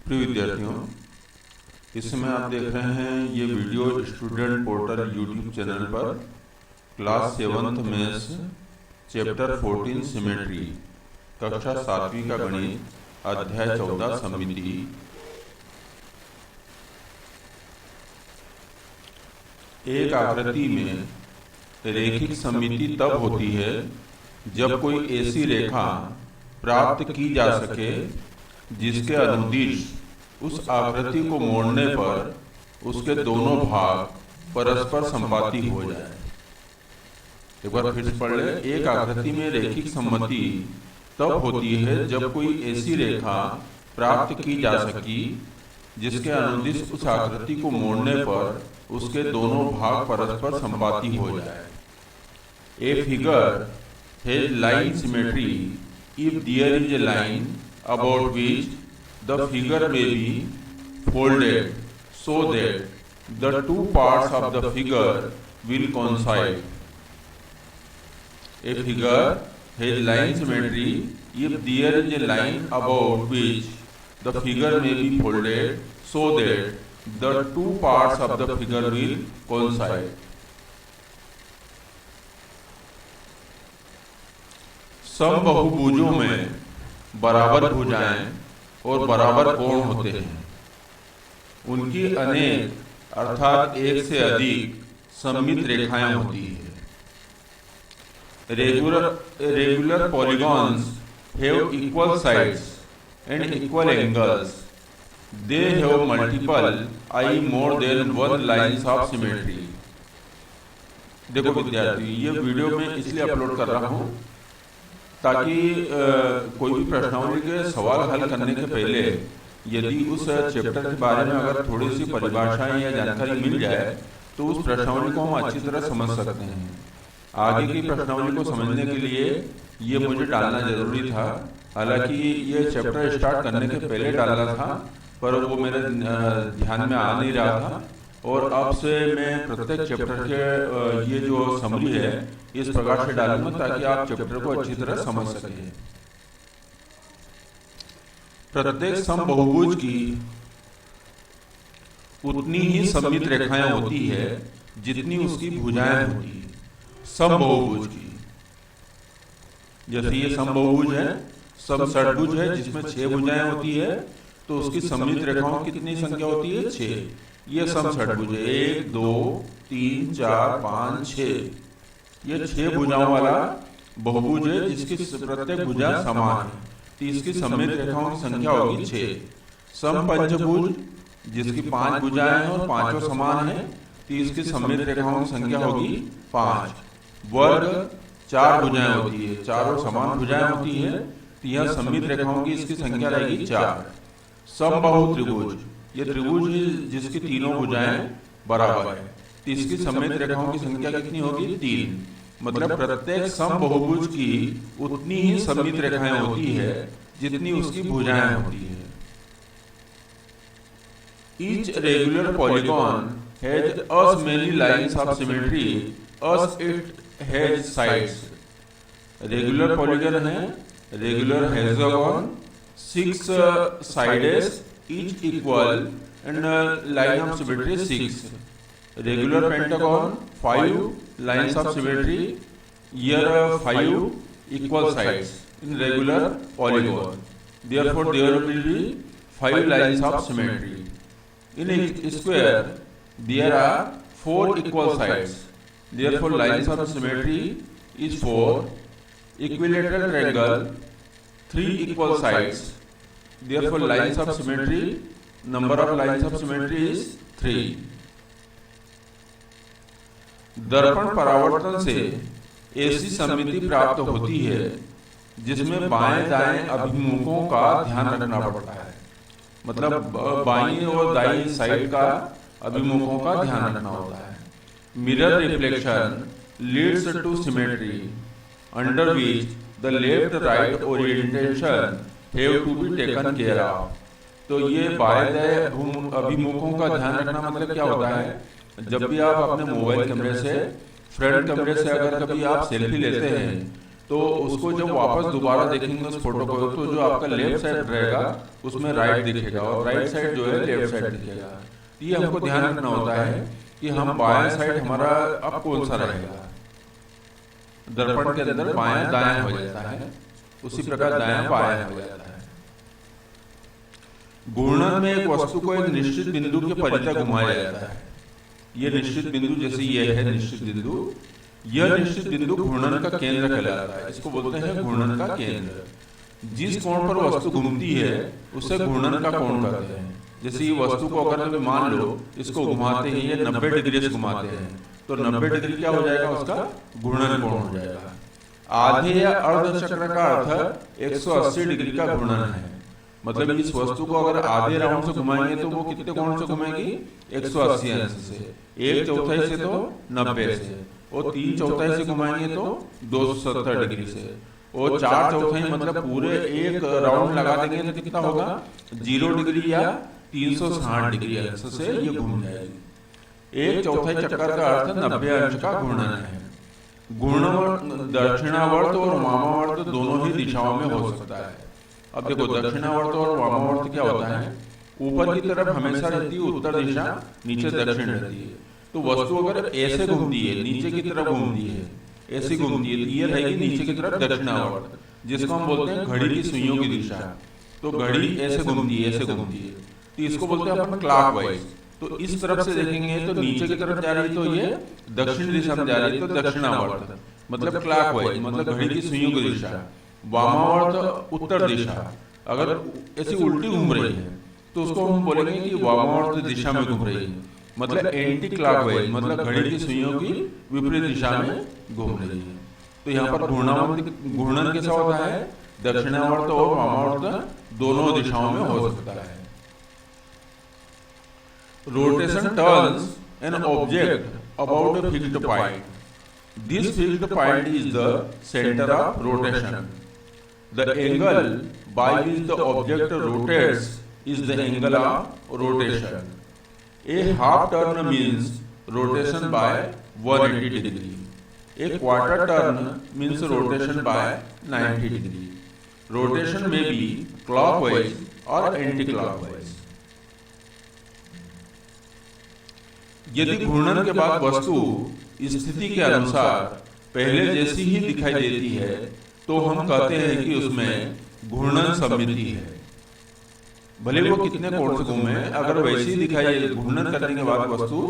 प्रिय विद्यार्थियों, इस समय आप देख रहे हैं ये video student portal YouTube channel पर class 7th maths chapter 14 symmetry कक्षा 7वीं का गणित अध्याय 14 सममिति। एक आकृति में रैखिक सममिति तब होती है जब कोई ऐसी रेखा प्राप्त की जा सके जिसके अनुदिश उस आकृति को मोड़ने पर उसके दोनों भाग परस्पर संपाती हो जाए। एक बार फिर से पढ़ ले। एक आकृति में रैखिक सममिति तब होती है जब कोई ऐसी रेखा प्राप्त की जा सकी जिसके अनुदिश उस आकृति को मोड़ने पर उसके दोनों भाग परस्पर संपाती हो जाए। A figure has line symmetry if there is a line about which the figure may be folded so that the two parts of the figure will coincide. A figure has line symmetry if there is a line about which the figure may be folded so that the two parts of the figure will coincide. समबहुभुजों में बराबर भुजाएं और बराबर कोण होते हैं। उनकी अनेक अर्थात एक से अधिक सममित रेखाएं होती हैं। Regular polygons have equal sides and equal angles. They have multiple I more than one lines of symmetry. देखो विद्यार्थी, ये वीडियो मैं इसलिए अपलोड कर रहा हूँ ताकि कोई भी प्रश्नावली के सवाल हल करने के पहले यदि उस चैप्टर के बारे में अगर थोड़ी सी परिभाषाएं या जानकारी मिल जाए तो उस प्रश्नावली को हम अच्छी तरह समझ सकते हैं। आगे की प्रश्नावली को समझने के लिए ये मुझे डालना जरूरी था। हालांकि ये चैप्टर स्टार्ट करने के पहले डालना था पर वो मेरे ध्यान में आ नहीं रहा था, और अब से मैं प्रत्येक चैप्टर के ये जो समरी है इस प्रकार से डालूंगा ताकि आप चैप्टर को अच्छी तरह समझ सकें। प्रत्येक समबहुभुज की उतनी ही सममित रेखाएं होती है जितनी उसकी भुजाएं होती है। समबहुभुज की, जैसे ये समबहुभुज है, समषट्भुज है जिसमें 6 भुजाएं होती है, तो उसकी सममित रेखाओं की कितनी संख्या होती है? 6। ये समषट्भुज है, 1 2 3 4 5 6। ये 6 भुजाओं वाला बहुभुज है जिसकी प्रत्येक भुजा समान है, तो इसकी सममित रेखाओं की संख्या होगी 6। समपंचभुज जिसकी 5 भुजाएं हैं और पांचों समान है, तो इसकी सममित रेखाओं की संख्या होगी 5। वर्ग 4 भुजाएं होती है, चारों समान भुजाएं होती है, तो यह सममित रेखाओं की इसकी संख्या रहेगी 4। समबाहु त्रिभुज, ये त्रिभुज जिसकी तीनों भुजाएं बराबर है, तो इसकी सममित रेखाओं की संख्या कितनी होगी? 3। मतलब प्रत्येक समबहुभुज की उतनी ही सममित रेखाएं होती है जितनी उसकी भुजाएं होती है। Each regular polygon has as many lines of symmetry as it has sides. Regular polygon है, regular hexagon 6 sides each equal and line of symmetry 6. Regular pentagon 5 lines of symmetry, here 5 equal sides in regular polygon. Therefore there will be 5 lines of symmetry. In a square there are 4 equal sides. Therefore lines of symmetry is 4. Equilateral triangle 3 equal sides. Therefore lines of symmetry, number of lines of symmetry is 3. दर्पण परावर्तन से ऐसी सममिति प्राप्त होती है जिसमें बाएं दाएं अभिमुखों का ध्यान रखना पड़ता है। मतलब बाईं और दाईं साइड का अभिमुखों का ध्यान रखना होता है। Mirror reflection leads to symmetry under which the left right orientation have to be taken care of. तो ये बाएं दाएं अभिमुखों का ध्यान रखना मतलब क्या होता है? जब भी आप अपने मोबाइल कैमरे से, फ्रंट कैमरे से अगर कभी आप सेल्फी लेते हैं तो उसको जब वापस दोबारा देखेंगे उस फोटो को, तो जो आपका लेफ्ट साइड रहेगा उसमें राइट दिखेगा और राइट साइड जो है लेफ्ट साइड दिखेगा। ये हमको ध्यान रखना होता है कि हम बाएं साइड हमारा अब कौन सा रहेगा। दर्पण के अंदर बायां दायां हो जाता है, उसी प्रकार दायां बायां हो जाता है। घूर्णन में एक वस्तु को एक निश्चित बिंदु के परितः घुमाया जाता है। यह निश्चित बिंदु, जैसे यह है निश्चित बिंदु, यह निश्चित बिंदु घूर्णन का केंद्र कहलाता है। इसको बोलते हैं घूर्णन का केंद्र। जिस कोण पर वस्तु घूमती है उसे घूर्णन का कोण कहते हैं। जैसे ये वस्तु को अगर कभी मान लो इसको घुमाते हैं, ये 90 डिग्री से घुमाते हैं, तो 90 डिग्री क्या हो जाएगा, उसका घूर्णन कोण हो जाएगा। आधे या अर्ध चक्र का अर्थ 180 डिग्री का घूर्णन है। मतलब इस वस्तु को अगर आधे राउंड से घुमाएंगे तो वो कितने कोण से घुमेगी, 180 अंश से। 1/4 से तो 90 से, और 3/4 से घुमाएंगे तो 270 डिग्री से, और 4/4 मतलब पूरे एक राउंड लगा देंगे तो कितना होगा, 0 डिग्री या 360 डिग्री अंश से ये घूम जाएगी। 1/4 चक्कर का अर्थ 90 अंश का घूर्णन है। घूर्णन दक्षिणावर्त और वामावर्त दोनों ही दिशाओं में हो सकता है। अब देखो दक्षिणावर्त और वामावर्त क्या होता है, ऊपर की तरफ हमेशा रहती है उत्तर दिशा, नीचे दक्षिण रहती है। तो वस्तु अगर ऐसे घूमती है, नीचे की तरफ घूमती है, ऐसी घूमती है, तो ये रहेगी नीचे की तरफ दक्षिणावर्त, जिसको हम बोलते हैं घड़ी की सुइयों की दिशा। तो घड़ी ऐसे घूमती है, ऐसे घूमती है, तो इसको बोलते हैं अपन क्लॉकवाइज। तो इस तरफ से देखेंगे तो नीचे की तरफ जा रही है, तो ये दक्षिण दिशा में जा रही है, तो दक्षिणावर्त मतलब क्लॉकवाइज, मतलब घड़ी की सुइयों की दिशा। वामावर्त उत्तर दिशा, अगर ऐसी उल्टी घूम रही है तो उसको हम बोलेंगे कि वामावर्त दिशा में घूम रही है, मतलब एंटी क्लॉकवाइज, मतलब घड़ी की सुइयों की विपरीत दिशा में घूम रही है। तो यहाँ पर घूर्णन कैसा होता है, दक्षिणावर्त और वामावर्त दोनों दिशाओं में हो सकता है। Rotation turns an object about a fixed point. This fixed point is the center of rotation. The angle by which the object rotates is the angle of rotation. A half turn means rotation by 180 degree. A quarter turn means rotation by 90 degree. Rotation may be clockwise or anti-clockwise. यदि घूर्णन के बाद वस्तु स्थिति के अनुसार पहले जैसी ही दिखाई देती है तो हम कहते हैं कि उसमें घूर्णन सममिति है। भले वो कितने कोण से घूमे, अगर वैसी दिखाई घूर्णन करने के बाद वस्तु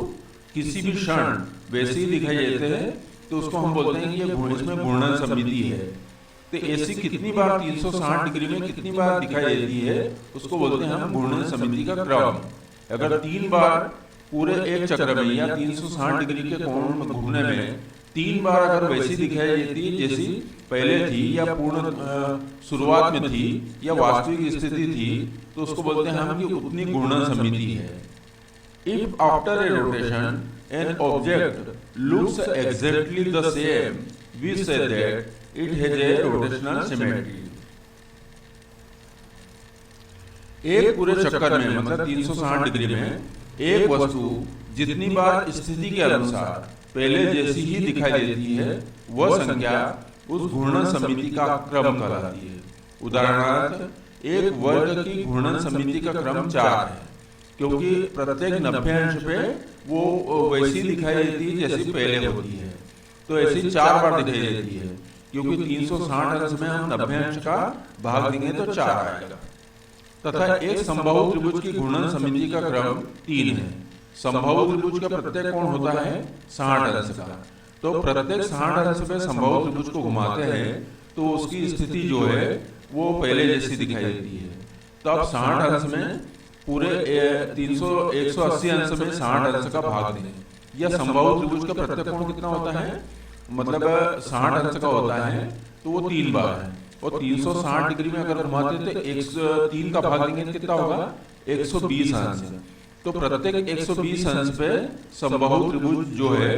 किसी भी क्षण वैसी दिखाई देते हैं तो उसको हम बोलते हैं कि ये इसमें घूर्णन सममिति है। तो ऐसी कितनी बार 360 डिग्री में कितनी बार दिखाई देती है उसको बोलते हैं हम घूर्णन सममिति का क्रम। अगर 3 बार पूरे एक चक्र में या 360 डिग्री के कोण में घूमने में 3 बार अगर वैसी दिखाई देती जैसी पहले थी या पूर्ण शुरुआत में थी या वास्तविक स्थिति थी, तो उसको बोलते हैं हम कि उतनी घूर्णन सममिति है। If after a rotation an object looks exactly the same, we see that it has a rotational symmetry. एक पूरे चक्कर में मतलब 360 डिग्री में एक वस्तु जितनी बार स्थिति के अनुसार पहले जैसी ही दिखाई देती है वह संख्या उस घूर्णन सममिति का क्रम कहलाती है। उदाहरणार्थ एक वर्ग की घूर्णन सममिति का क्रम 4 है, क्योंकि प्रत्येक 90 अंश पे वो वैसी दिखाई देती है जैसी पहले होती है। तो ऐसी 4 बार दिखाई देती है, क्योंकि 360 अंश में हम 90 अंश का भाग देंगे तो 4 आएगा। तथा एक समबाहु त्रिभुज की घूर्णन सममिति का क्रम 3 है। समबाहु त्रिभुज का प्रत्येक कोण होता है 60 अंश का। तो प्रत्येक 60 अंश पे समबाहु त्रिभुज को घुमाते हैं तो उसकी स्थिति जो है वो पहले जैसी दिखाई देती है। तो अब 60 अंश में पूरे 180 अंश में 60 अंश का भाग दें। या समबाहु त्रिभुज का प्रत्येक कोण कितना होता है, मतलब 60 अंश का होता है, तो वो 3 बार है। और 360 डिग्री में अगर घुमाते तो 3 का भाग देंगे कितना होगा, 120 अंश। तो प्रत्येक 120 अंश पे समबाहु त्रिभुज जो है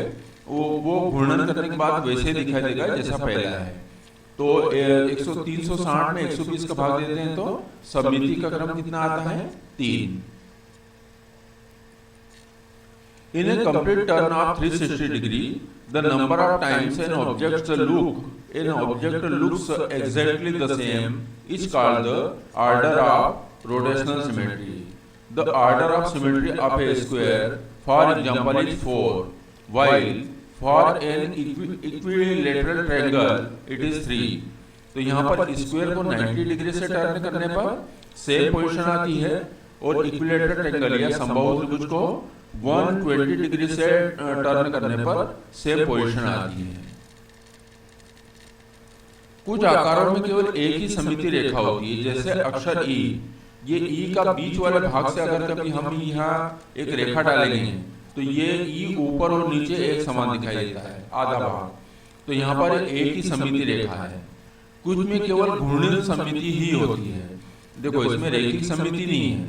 वो घूर्णन करने के बाद वैसे दिखाई देगा जैसा पहला है। तो 360 में 120 का भाग देते हैं तो सममिति का क्रम कितना आता है, 3। In a complete turn of 360 degree, the number of times an object's look an object looks exactly the same is called the order of rotational symmetry. The order of symmetry of a square, for example, is 4, while for an equilateral triangle it is 3. तो यहाँ पर square को 90 degree से turn करने पर same position आती है और इक्विलेटरल ट्रायंगल या समबाहु त्रिभुज को 120 डिग्री से टर्न करने पर सेम पोजीशन आती है। कुछ आकारों में केवल एक ही सममिति रेखा होती है, जैसे अक्षर ई। ये ई का बीच वाले भाग से अगर कभी हम यहाँ एक रेखा डालेंगे तो ये ई ऊपर और नीचे एक समान दिखाई देता है, आधा भाग। तो यहाँ पर एक ही सममिति रेखा है। कुछ में केवल घूर्णन सममिति ही होती है। देखो इसमें रैखिक सममिति नहीं है,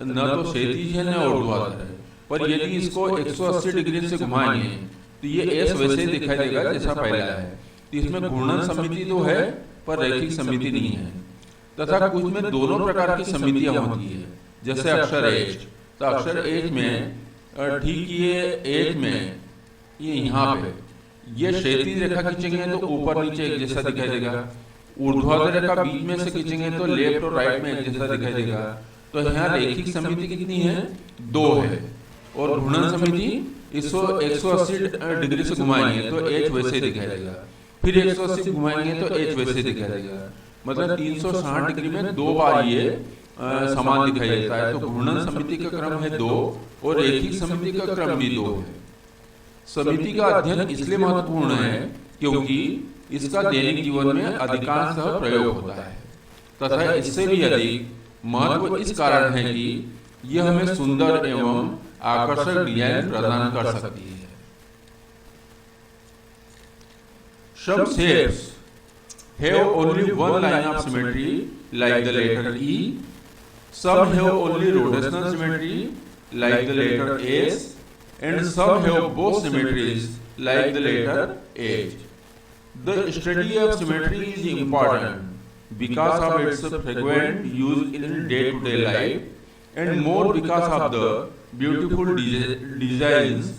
न तो क्षैतिज है न ऊर्ध्वाधर है, पर यदि इसको 180 डिग्री से घुमाएंगे तो ये एस वैसे दिखाई देगा जैसा पहला है। तो इसमें घूर्णन सममिति तो है पर रैखिक सममिति नहीं है। तथा कुछ में दोनों प्रकार की सममितियां होती है, जैसे अक्षर एच। तो अक्षर एच में ठीक ये एच में ये यहाँ पे ये क्षैतिज रेखा खींचेंगे तो ऊपर नीचे एक जैसा दिखाई देगा। ऊर्ध्वाधर रेखा बीच में से खींचेंगे तो लेफ्ट और राइट में एक जैसा दिखाई देगा। तो यहाँ रैखिक सममिति कितनी है? 2 है। और घूर्णन सममिति इसको 180 डिग्री से घुमाएंगे तो एच वैसे दिखाई देगा, फिर 180 घुमाएंगे तो एच वैसे दिखाई देगा। मतलब 360 डिग्री में 2 बार ये समान दिखाई देता है। तो घूर्णन सममिति का क्रम है 2 और रैखिक सममिति का क्रम भी 2 है। सममिति का अध्ययन इसलिए महत्वपूर्ण है क्योंकि इसका दैनिक जीवन में अधिकांशतः प्रयोग होता है, तथा इससे भी अधिक महत्व इस कारण है कि यह हमें सुंदर एवं आकर्षक डिजाइन प्रदान कर सकती है। Some shapes have only one line of symmetry like the letter E. Some have only rotational symmetry like the letter S, and some have both symmetries like the letter H. The study of symmetry is important because of its frequent use in day-to-day life, and more because of the beautiful designs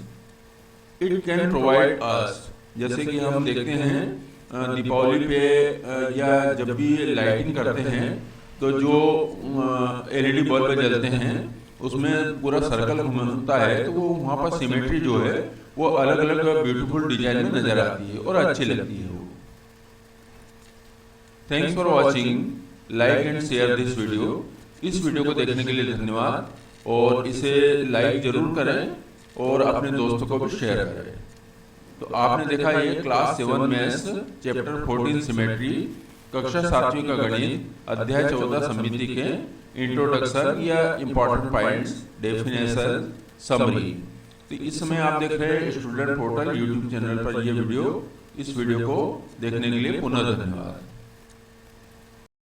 it can provide us. जैसे कि हम देखते हैं दीपावली पे या जब भी lighting करते हैं तो जो एलईडी बल्ब जलते हैं उसमें पूरा सर्कल घूमता है, तो वो वहाँ पर सिमेट्री जो है वो अलग अलग ब्यूटीफुल डिजाइन में नजर आती है और अच्छी लगती है। Thanks for watching, like and share this video. इस वीडियो को देखने के लिए धन्यवाद, और इसे लाइक जरूर करें और अपने दोस्तों को भी शेयर करें। तो आपने देखा ये क्लास 7 मैथ्स चैप्टर 14 सिमेट्री कक्षा 7वीं का गणित अध्याय 14 सममिति के इंट्रोडक्शन या इंपॉर्टेंट पॉइंट्स, डेफिनेशन, समरी। तो इस समय आप देख रहे हैं स्टूडेंट पोर्टल यूट्यूब चैनल पर ये वीडियो। इस वीडियो को देखने के लिए पुनः धन्यवाद।